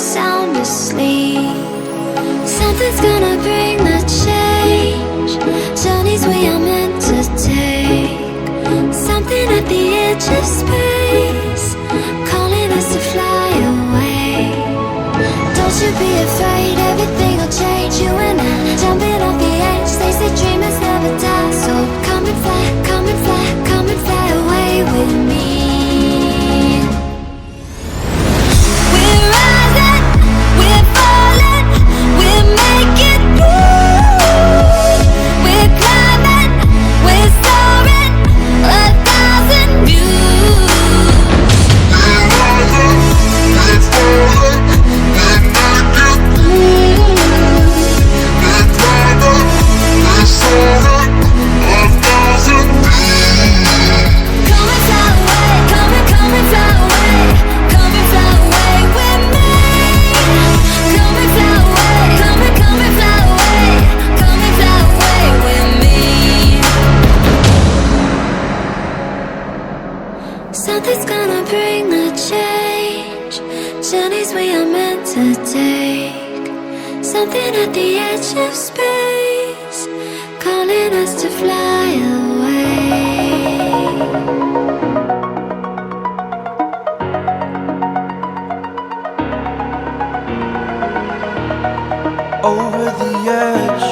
sound asleep. Something's gonna bring the change. Journeys we are meant to take. Something at the edge of space, calling us to fly away. Don't you be afraid, everything will change. You and I, jumping off the edge. They say dreamers never die, so come and fly, come and fly, come and fly away with me. We're rising, we're falling, we're making through. We're climbing, we're soaring, 1,000 views. We're rising, we're falling, we're making through. We're climbing, we're soaring, 1,000 views. Come and fly away, come and fly away, come and fly away with me. Come and fly away, come and fly away, come and fly away with me. Something's gonna bring the change. Journeys we are meant to take. Something at the edge of space, calling us to fly away. Over the edge,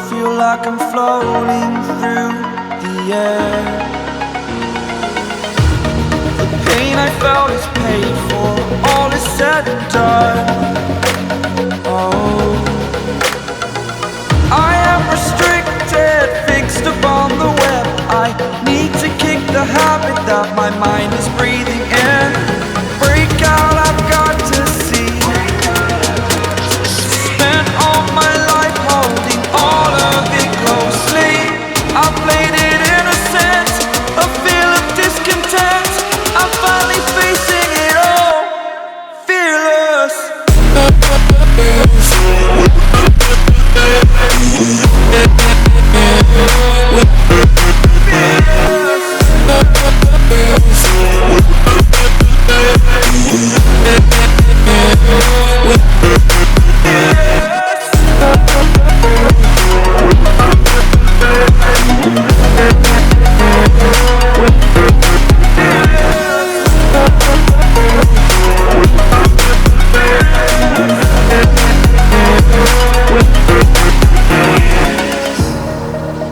feel like I'm floating through the air. The pain I felt is paid for, all is said and done. Oh, I am restricted, fixed upon the web. I need to kick the habit that my mind is breathing in. Break out, I've got to see. Spent all my life holding all of it closely. I played it innocent, a feel of discontent. I'm finally facing it all, fearless.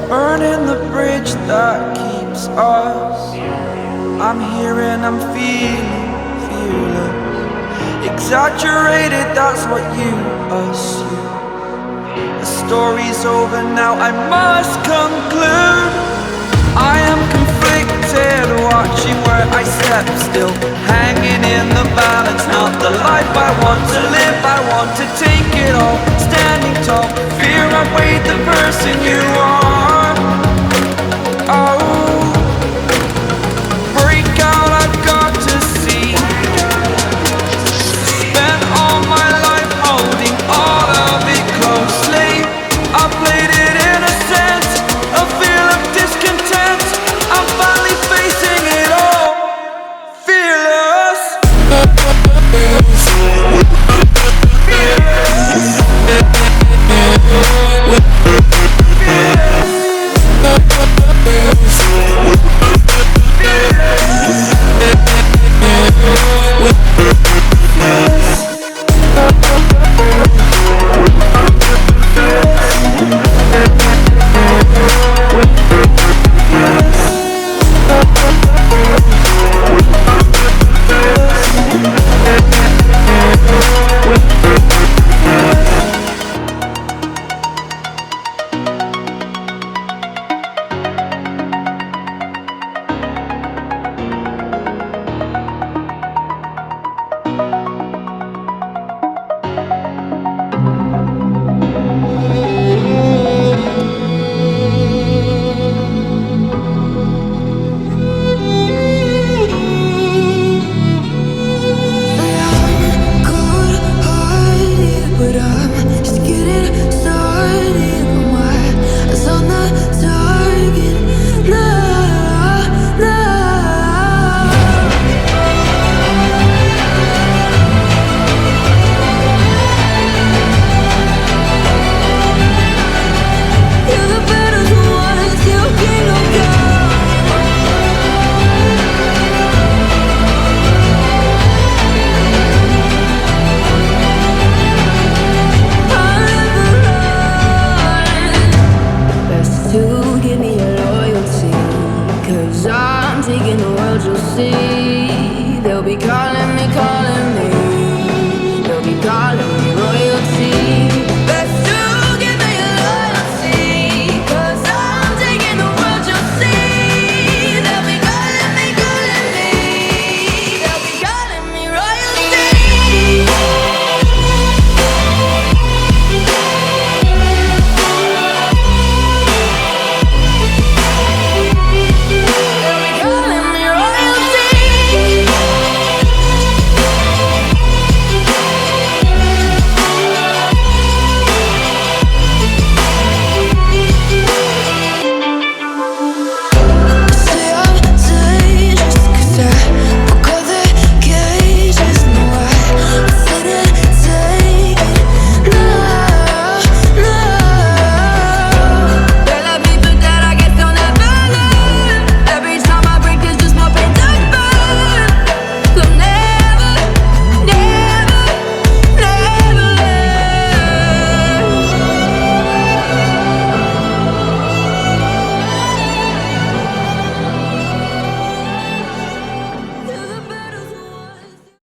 Burning the bridge that keeps us. I'm here and I'm feeling fearless. Exaggerated, that's what you assume. The story's over now, I must conclude. I am conflicted, watching where I step still, hanging in the balance. Not the life I want to live, I want to take it all. Standing tall, fear I weighed the person you